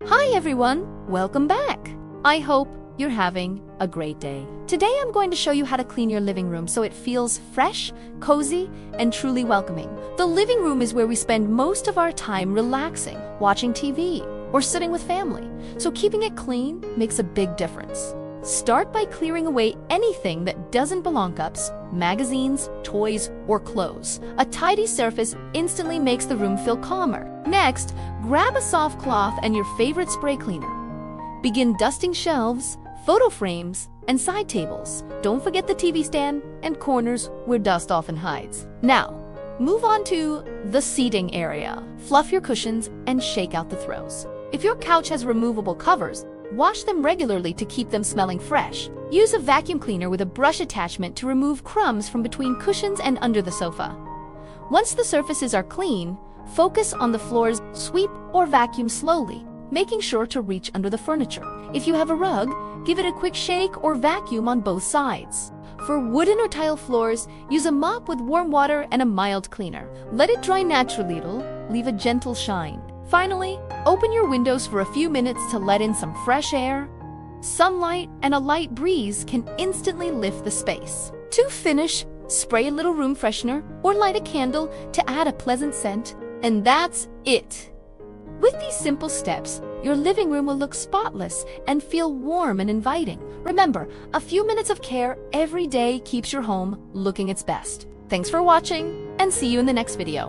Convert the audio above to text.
Hi everyone, welcome back. I hope you're having a great day. Today I'm going to show you how to clean your living room so it feels fresh, cozy, and truly welcoming. The living room is where we spend most of our time relaxing, watching TV, or sitting with family, so keeping it clean makes a big difference. Start by clearing away anything that doesn't belong: cups, magazines, toys, or clothes. A tidy surface instantly makes the room feel calmer. Next, grab a soft cloth and your favorite spray cleaner. Begin dusting shelves, photo frames, and side tables. Don't forget the TV stand and corners where dust often hides. Now, move on to the seating area. Fluff your cushions and shake out the throws. If your couch has removable covers, wash them regularly to keep them smelling fresh. Use a vacuum cleaner with a brush attachment to remove crumbs from between cushions and under the sofa. Once the surfaces are clean, focus on the floors. Sweep or vacuum slowly, making sure to reach under the furniture. If you have a rug, give it a quick shake or vacuum on both sides. For wooden or tile floors, use a mop with warm water and a mild cleaner. Let it dry naturally. It'll leave a gentle shine. Finally, open your windows for a few minutes to let in some fresh air. Sunlight and a light breeze can instantly lift the space. To finish, spray a little room freshener or light a candle to add a pleasant scent. And that's it. With these simple steps, your living room will look spotless and feel warm and inviting. Remember, a few minutes of care every day keeps your home looking its best. Thanks for watching, and see you in the next video.